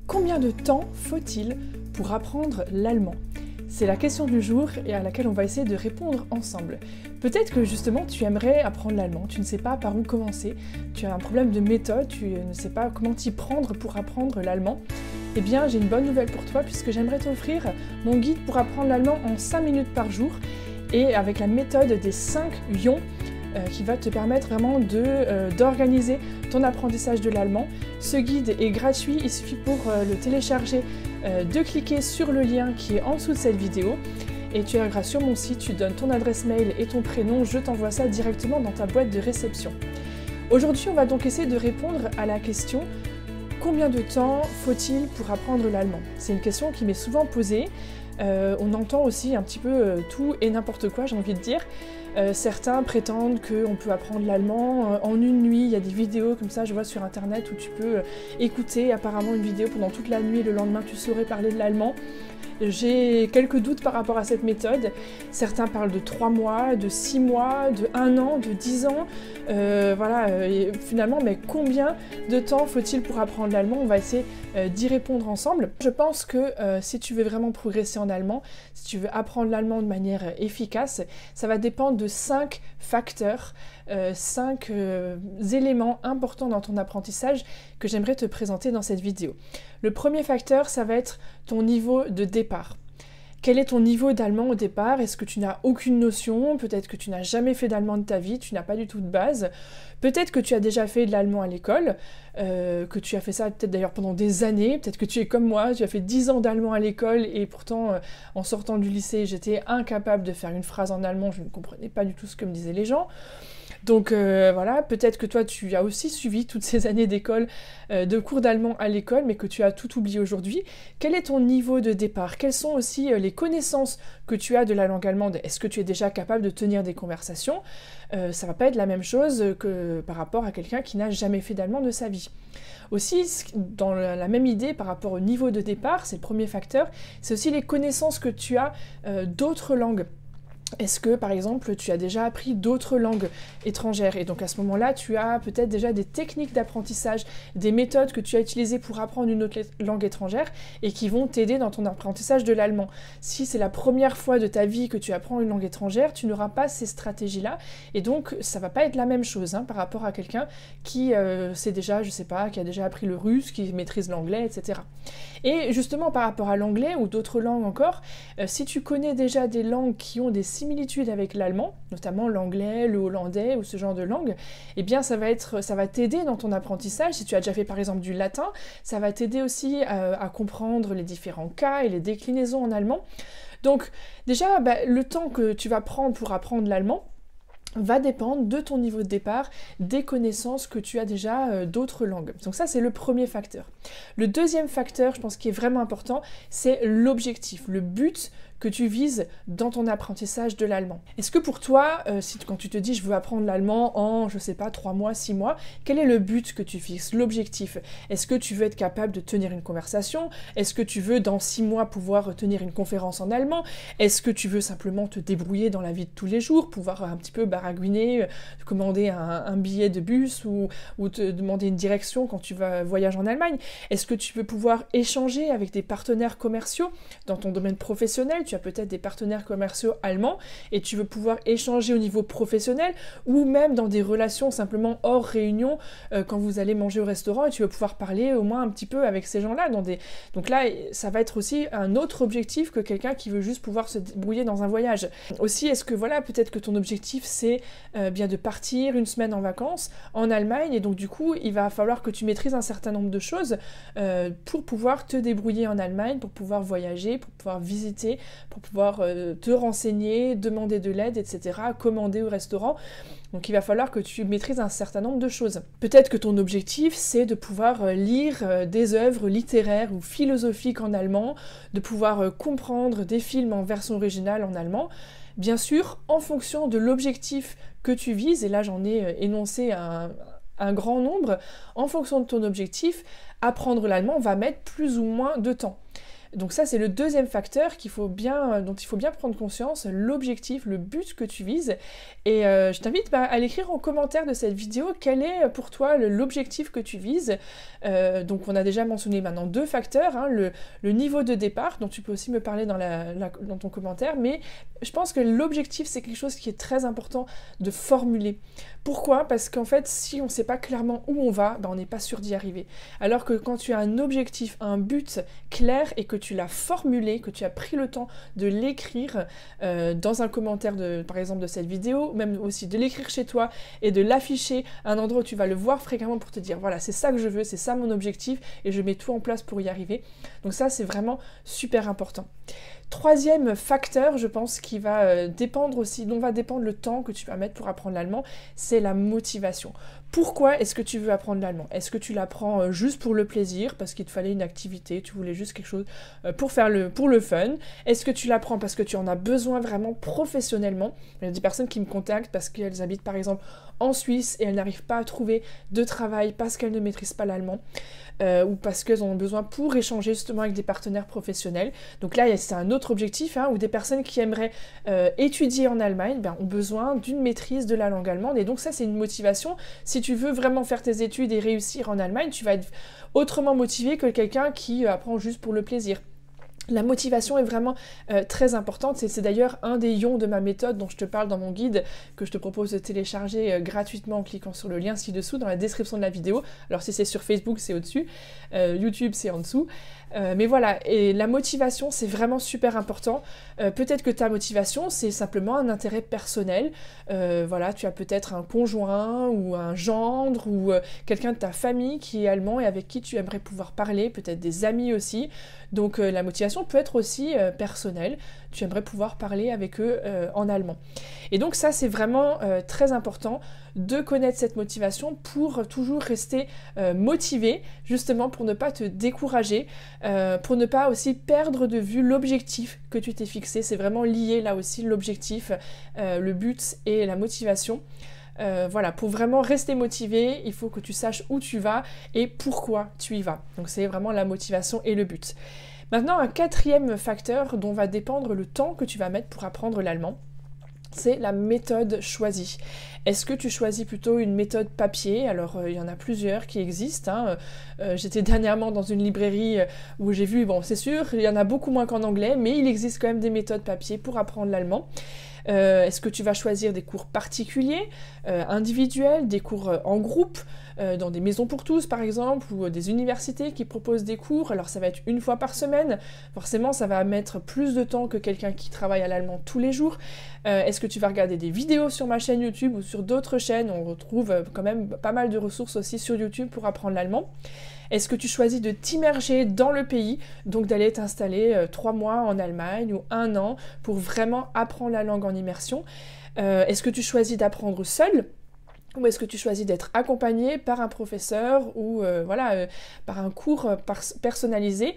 Combien de temps faut-il pour apprendre l'allemand? C'est la question du jour et à laquelle on va essayer de répondre ensemble. Peut-être que justement tu aimerais apprendre l'allemand, tu ne sais pas par où commencer, tu as un problème de méthode, tu ne sais pas comment t'y prendre pour apprendre l'allemand. Eh bien j'ai une bonne nouvelle pour toi puisque j'aimerais t'offrir mon guide pour apprendre l'allemand en 5 minutes par jour et avec la méthode des 5 ions qui va te permettre vraiment d'organiser ton apprentissage de l'allemand. Ce guide est gratuit, il suffit pour le télécharger, de cliquer sur le lien qui est en dessous de cette vidéo et tu arriveras sur mon site, tu donnes ton adresse mail et ton prénom, je t'envoie ça directement dans ta boîte de réception. Aujourd'hui, on va donc essayer de répondre à la question « Combien de temps faut-il pour apprendre l'allemand ?» C'est une question qui m'est souvent posée. On entend aussi un petit peu tout et n'importe quoi, j'ai envie de dire. Certains prétendent qu'on peut apprendre l'allemand en une nuit. Il y a des vidéos comme ça, je vois sur internet, où tu peux écouter apparemment une vidéo pendant toute la nuit et le lendemain tu saurais parler de l'allemand. J'ai quelques doutes par rapport à cette méthode. Certains parlent de 3 mois, de 6 mois, de 1 an, de 10 ans. Et finalement, mais combien de temps faut-il pour apprendre l'allemand? On va essayer d'y répondre ensemble. Je pense que si tu veux vraiment progresser en allemand, si tu veux apprendre l'allemand de manière efficace, ça va dépendre de 5 facteurs, 5 éléments importants dans ton apprentissage que j'aimerais te présenter dans cette vidéo. Le premier facteur, ça va être ton niveau de départ. Quel est ton niveau d'allemand au départ? Est-ce que tu n'as aucune notion? Peut-être que tu n'as jamais fait d'allemand de ta vie, tu n'as pas du tout de base. Peut-être que tu as déjà fait de l'allemand à l'école, que tu as fait ça peut-être d'ailleurs pendant des années. Peut-être que tu es comme moi, tu as fait 10 ans d'allemand à l'école et pourtant en sortant du lycée, j'étais incapable de faire une phrase en allemand, je ne comprenais pas du tout ce que me disaient les gens. Donc voilà, peut-être que toi tu as aussi suivi toutes ces années d'école, de cours d'allemand à l'école, mais que tu as tout oublié aujourd'hui. Quel est ton niveau de départ? Quelles sont aussi les connaissances que tu as de la langue allemande? Est-ce que tu es déjà capable de tenir des conversations? Ça va pas être la même chose que par rapport à quelqu'un qui n'a jamais fait d'allemand de sa vie. Aussi, dans la même idée par rapport au niveau de départ, c'est le premier facteur, c'est aussi les connaissances que tu as d'autres langues. Est-ce que, par exemple, tu as déjà appris d'autres langues étrangères? Et donc à ce moment-là, tu as peut-être déjà des techniques d'apprentissage, des méthodes que tu as utilisées pour apprendre une autre langue étrangère et qui vont t'aider dans ton apprentissage de l'allemand. Si c'est la première fois de ta vie que tu apprends une langue étrangère, tu n'auras pas ces stratégies-là et donc ça va pas être la même chose par rapport à quelqu'un qui sait déjà, je sais pas, qui a déjà appris le russe, qui maîtrise l'anglais, etc. Et justement par rapport à l'anglais ou d'autres langues encore, si tu connais déjà des langues qui ont des similitudes avec l'allemand, notamment l'anglais, le hollandais ou ce genre de langue, eh bien ça va t'aider dans ton apprentissage. Si tu as déjà fait par exemple du latin, ça va t'aider aussi à comprendre les différents cas et les déclinaisons en allemand. Donc déjà, le temps que tu vas prendre pour apprendre l'allemand va dépendre de ton niveau de départ, des connaissances que tu as déjà d'autres langues. Donc ça, c'est le premier facteur. Le deuxième facteur, je pense, qui est vraiment important, c'est l'objectif, le but que tu vises dans ton apprentissage de l'allemand. Est-ce que pour toi, quand tu te dis je veux apprendre l'allemand en, je sais pas, 3 mois, 6 mois, quel est le but que tu fixes, l'objectif? Est-ce que tu veux être capable de tenir une conversation? Est-ce que tu veux dans 6 mois pouvoir tenir une conférence en allemand? Est-ce que tu veux simplement te débrouiller dans la vie de tous les jours, pouvoir un petit peu baragouiner, commander un billet de bus ou te demander une direction quand tu vas voyager en Allemagne? Est-ce que tu veux pouvoir échanger avec des partenaires commerciaux dans ton domaine professionnel? Tu as peut-être des partenaires commerciaux allemands et tu veux pouvoir échanger au niveau professionnel ou même dans des relations simplement hors réunion quand vous allez manger au restaurant et tu veux pouvoir parler au moins un petit peu avec ces gens-là. Donc là, ça va être aussi un autre objectif que quelqu'un qui veut juste pouvoir se débrouiller dans un voyage. Aussi, est-ce que peut-être que ton objectif c'est bien de partir une semaine en vacances en Allemagne et donc du coup, il va falloir que tu maîtrises un certain nombre de choses pour pouvoir te débrouiller en Allemagne, pour pouvoir voyager, pour pouvoir visiter, pour pouvoir te renseigner, demander de l'aide, etc., commander au restaurant. Donc il va falloir que tu maîtrises un certain nombre de choses. Peut-être que ton objectif, c'est de pouvoir lire des œuvres littéraires ou philosophiques en allemand, de pouvoir comprendre des films en version originale en allemand. Bien sûr, en fonction de l'objectif que tu vises, et là j'en ai énoncé un grand nombre, en fonction de ton objectif, apprendre l'allemand va mettre plus ou moins de temps. Donc ça, c'est le deuxième facteur dont il faut bien prendre conscience, l'objectif, le but que tu vises. Et je t'invite à l'écrire en commentaire de cette vidéo, quel est pour toi l'objectif que tu vises. Donc on a déjà mentionné maintenant 2 facteurs, hein, le niveau de départ, dont tu peux aussi me parler dans ton commentaire, mais je pense que l'objectif, c'est quelque chose qui est très important de formuler. Pourquoi? Parce qu'en fait, si on ne sait pas clairement où on va, on n'est pas sûr d'y arriver. Alors que quand tu as un objectif, un but clair et que tu l'as formulé, que tu as pris le temps de l'écrire dans un commentaire par exemple de cette vidéo, même aussi de l'écrire chez toi et de l'afficher à un endroit où tu vas le voir fréquemment pour te dire voilà, c'est ça que je veux, c'est ça mon objectif et je mets tout en place pour y arriver. Donc ça, c'est vraiment super important. Troisième facteur, je pense, qui va dépendre aussi, dont va dépendre le temps que tu vas mettre pour apprendre l'allemand, c'est la motivation. Pourquoi est-ce que tu veux apprendre l'allemand? Est-ce que tu l'apprends juste pour le plaisir, parce qu'il te fallait une activité, tu voulais juste quelque chose pour le fun? Est-ce que tu l'apprends parce que tu en as besoin vraiment professionnellement? Il y a des personnes qui me contactent parce qu'elles habitent par exemple en Suisse et elles n'arrivent pas à trouver de travail parce qu'elles ne maîtrisent pas l'allemand. Ou parce qu'elles en ont besoin pour échanger justement avec des partenaires professionnels. Donc là, c'est un autre objectif, hein, où des personnes qui aimeraient étudier en Allemagne ont besoin d'une maîtrise de la langue allemande. Et donc ça, c'est une motivation. Si tu veux vraiment faire tes études et réussir en Allemagne, tu vas être autrement motivé que quelqu'un qui apprend juste pour le plaisir. La motivation est vraiment très importante, c'est d'ailleurs un des ions de ma méthode dont je te parle dans mon guide que je te propose de télécharger gratuitement en cliquant sur le lien ci-dessous dans la description de la vidéo. Alors si c'est sur Facebook, c'est au-dessus, YouTube c'est en dessous. Mais voilà, et la motivation c'est vraiment super important. Peut-être que ta motivation c'est simplement un intérêt personnel. Voilà, tu as peut-être un conjoint ou un gendre ou quelqu'un de ta famille qui est allemand et avec qui tu aimerais pouvoir parler, peut-être des amis aussi. Donc la motivation peut être aussi personnelle, tu aimerais pouvoir parler avec eux en allemand. Et donc ça c'est vraiment très important de connaître cette motivation pour toujours rester motivé, justement pour ne pas te décourager, pour ne pas aussi perdre de vue l'objectif que tu t'es fixé. C'est vraiment lié là aussi l'objectif, le but et la motivation. Voilà, pour vraiment rester motivé, il faut que tu saches où tu vas et pourquoi tu y vas. Donc c'est vraiment la motivation et le but. Maintenant, un quatrième facteur dont va dépendre le temps que tu vas mettre pour apprendre l'allemand, c'est la méthode choisie. Est-ce que tu choisis plutôt une méthode papier? Alors il y en a plusieurs qui existent, hein. J'étais dernièrement dans une librairie où j'ai vu, bon c'est sûr, il y en a beaucoup moins qu'en anglais, mais il existe quand même des méthodes papier pour apprendre l'allemand. Est-ce que tu vas choisir des cours particuliers, individuels, des cours en groupe, dans des maisons pour tous par exemple, ou des universités qui proposent des cours? Alors ça va être une fois par semaine, forcément ça va mettre plus de temps que quelqu'un qui travaille à l'allemand tous les jours. Est-ce que tu vas regarder des vidéos sur ma chaîne YouTube ou sur d'autres chaînes? On retrouve quand même pas mal de ressources aussi sur YouTube pour apprendre l'allemand. Est-ce que tu choisis de t'immerger dans le pays, donc d'aller t'installer 3 mois en Allemagne ou 1 an pour vraiment apprendre la langue en immersion? Est-ce que tu choisis d'apprendre seul? Ou est-ce que tu choisis d'être accompagné par un professeur ou par un cours personnalisé?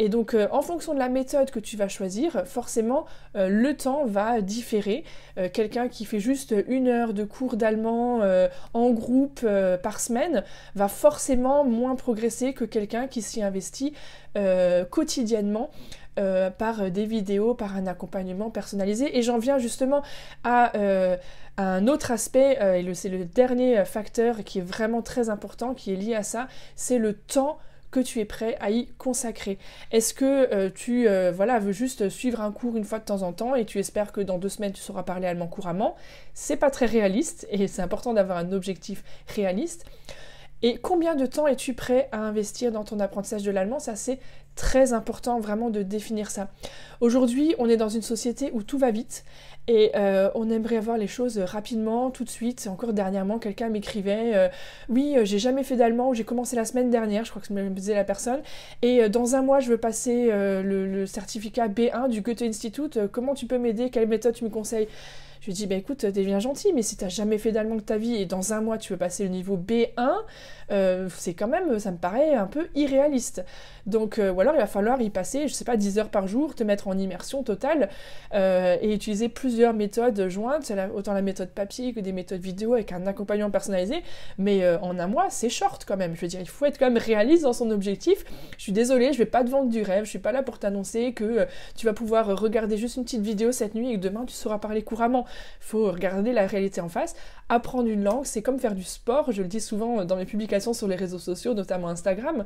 Et donc, en fonction de la méthode que tu vas choisir, forcément, le temps va différer. Quelqu'un qui fait juste 1 heure de cours d'allemand en groupe par semaine va forcément moins progresser que quelqu'un qui s'y investit quotidiennement par des vidéos, par un accompagnement personnalisé. Et j'en viens justement à un autre aspect, et c'est le dernier facteur qui est vraiment très important, qui est lié à ça, c'est le temps que tu es prêt à y consacrer. Est-ce que tu veux juste suivre un cours une fois de temps en temps et tu espères que dans 2 semaines tu sauras parler allemand couramment? C'est pas très réaliste et c'est important d'avoir un objectif réaliste. Et combien de temps es-tu prêt à investir dans ton apprentissage de l'allemand? Ça, c'est très important vraiment de définir ça. Aujourd'hui, on est dans une société où tout va vite et on aimerait avoir les choses rapidement, tout de suite. Encore dernièrement, quelqu'un m'écrivait oui, j'ai jamais fait d'allemand, ou j'ai commencé la semaine dernière, je crois que me disait la personne, et dans 1 mois, je veux passer le certificat B1 du Goethe Institut. Comment tu peux m'aider? Quelle méthode tu me conseilles? Je lui dis, bah écoute, t'es bien gentil, mais si t'as jamais fait d'allemand de ta vie et dans un mois tu veux passer le niveau B1, c'est quand même, ça me paraît un peu irréaliste. Donc, ou alors il va falloir y passer, je sais pas, 10 heures par jour, te mettre en immersion totale et utiliser plusieurs méthodes jointes, autant la méthode papier que des méthodes vidéo avec un accompagnement personnalisé, mais en un mois, c'est short quand même. Je veux dire, il faut être quand même réaliste dans son objectif. Je suis désolée, je vais pas te vendre du rêve, je suis pas là pour t'annoncer que tu vas pouvoir regarder juste une petite vidéo cette nuit et que demain tu sauras parler couramment. Il faut regarder la réalité en face. Apprendre une langue, c'est comme faire du sport, je le dis souvent dans mes publications sur les réseaux sociaux, notamment Instagram.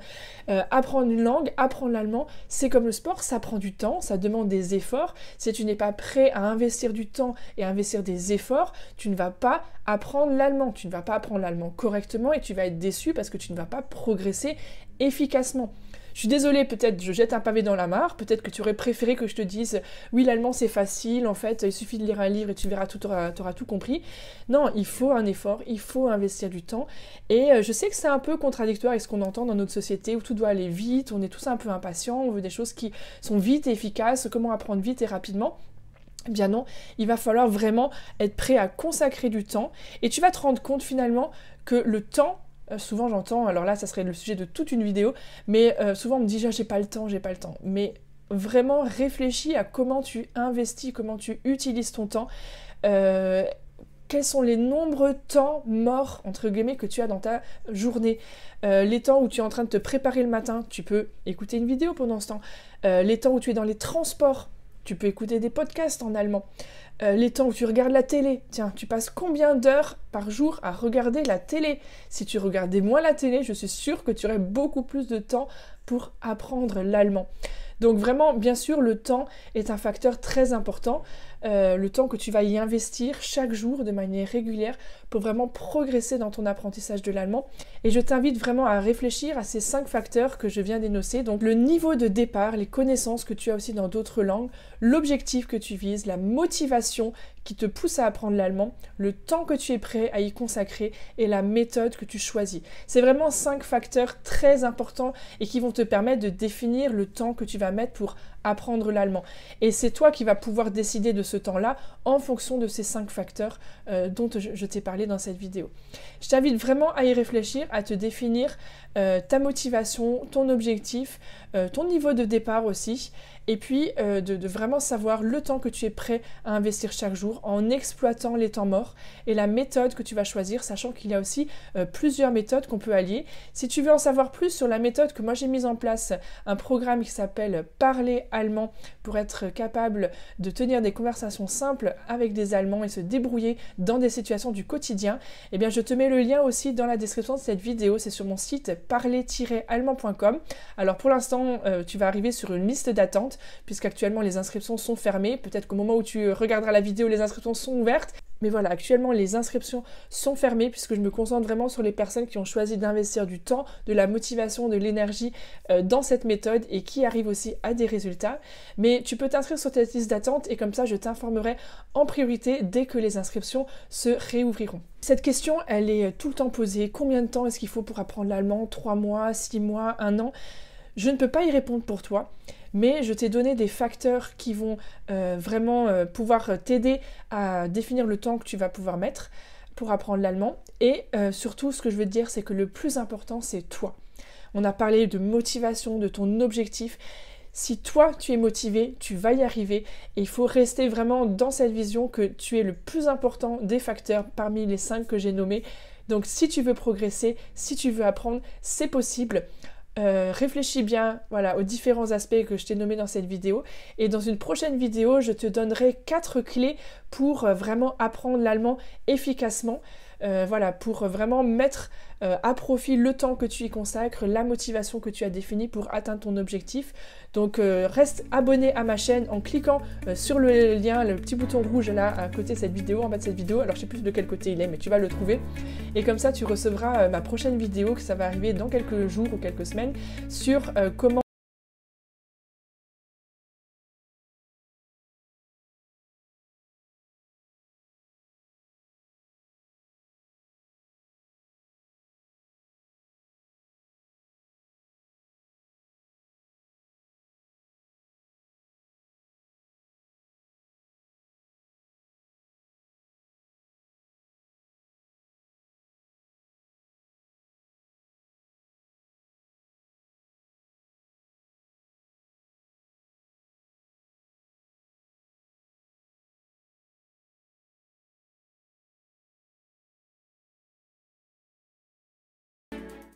Apprendre une langue, apprendre l'allemand, c'est comme le sport, ça prend du temps, ça demande des efforts. Si tu n'es pas prêt à investir du temps et à investir des efforts, tu ne vas pas apprendre l'allemand. Tu ne vas pas apprendre l'allemand correctement et tu vas être déçu parce que tu ne vas pas progresser efficacement. Je suis désolée, peut-être je jette un pavé dans la mare, peut-être que tu aurais préféré que je te dise « Oui, l'allemand c'est facile, en fait, il suffit de lire un livre et tu verras tout, t'auras tout compris. » Non, il faut un effort, il faut investir du temps. Et je sais que c'est un peu contradictoire avec ce qu'on entend dans notre société où tout doit aller vite, on est tous un peu impatients, on veut des choses qui sont vite et efficaces, comment apprendre vite et rapidement. Eh bien non, il va falloir vraiment être prêt à consacrer du temps et tu vas te rendre compte finalement que le temps, souvent j'entends, alors là ça serait le sujet de toute une vidéo, mais souvent on me dit j'ai pas le temps, mais vraiment réfléchis à comment tu investis, comment tu utilises ton temps, quels sont les nombreux temps morts, entre guillemets, que tu as dans ta journée. Les temps où tu es en train de te préparer le matin, tu peux écouter une vidéo pendant ce temps. Les temps où tu es dans les transports, tu peux écouter des podcasts en allemand. Les temps où tu regardes la télé, tiens, tu passes combien d'heures par jour à regarder la télé? Si tu regardais moins la télé, je suis sûre que tu aurais beaucoup plus de temps pour apprendre l'allemand. Donc vraiment, bien sûr, le temps est un facteur très important. Le temps que tu vas y investir chaque jour de manière régulière pour vraiment progresser dans ton apprentissage de l'allemand. Et je t'invite vraiment à réfléchir à ces 5 facteurs que je viens d'énoncer. Donc le niveau de départ, les connaissances que tu as aussi dans d'autres langues, l'objectif que tu vises, la motivation qui te pousse à apprendre l'allemand, le temps que tu es prêt à y consacrer et la méthode que tu choisis. C'est vraiment 5 facteurs très importants et qui vont te permettre de définir le temps que tu vas mettre pour apprendre l'allemand. Et c'est toi qui vas pouvoir décider de ce temps-là en fonction de ces 5 facteurs dont je t'ai parlé dans cette vidéo. Je t'invite vraiment à y réfléchir, à te définir ta motivation, ton objectif, ton niveau de départ aussi, et puis de vraiment savoir le temps que tu es prêt à investir chaque jour en exploitant les temps morts et la méthode que tu vas choisir, sachant qu'il y a aussi plusieurs méthodes qu'on peut allier. Si tu veux en savoir plus sur la méthode que moi j'ai mise en place, un programme qui s'appelle Parler allemand pour être capable de tenir des conversations simples avec des Allemands et se débrouiller dans des situations du quotidien, eh bien je te mets le lien aussi dans la description de cette vidéo, c'est sur mon site parler-allemand.com. Alors pour l'instant, tu vas arriver sur une liste d'attente puisqu'actuellement les inscriptions sont fermées. Peut-être qu'au moment où tu regarderas la vidéo, les inscriptions sont ouvertes. Mais voilà, actuellement les inscriptions sont fermées puisque je me concentre vraiment sur les personnes qui ont choisi d'investir du temps, de la motivation, de l'énergie dans cette méthode et qui arrivent aussi à des résultats. Mais tu peux t'inscrire sur cette liste d'attente et comme ça je t'informerai en priorité dès que les inscriptions se réouvriront. Cette question, elle est tout le temps posée. Combien de temps est-ce qu'il faut pour apprendre l'allemand? 3 mois, 6 mois, 1 an? Je ne peux pas y répondre pour toi, mais je t'ai donné des facteurs qui vont vraiment pouvoir t'aider à définir le temps que tu vas pouvoir mettre pour apprendre l'allemand. Et surtout, ce que je veux te dire, c'est que le plus important, c'est toi. On a parlé de motivation, de ton objectif. Si toi, tu es motivé, tu vas y arriver. Et il faut rester vraiment dans cette vision que tu es le plus important des facteurs parmi les 5 que j'ai nommés. Donc, si tu veux progresser, si tu veux apprendre, c'est possible. Réfléchis bien aux différents aspects que je t'ai nommés dans cette vidéo et dans une prochaine vidéo je te donnerai 4 clés pour vraiment apprendre l'allemand efficacement, pour vraiment mettre à profit le temps que tu y consacres, la motivation que tu as définie pour atteindre ton objectif. Donc reste abonné à ma chaîne en cliquant sur le lien, le petit bouton rouge là à côté de cette vidéo, en bas de cette vidéo. Alors je sais plus de quel côté il est, mais tu vas le trouver. Et comme ça tu recevras ma prochaine vidéo, que ça va arriver dans quelques jours ou quelques semaines, sur comment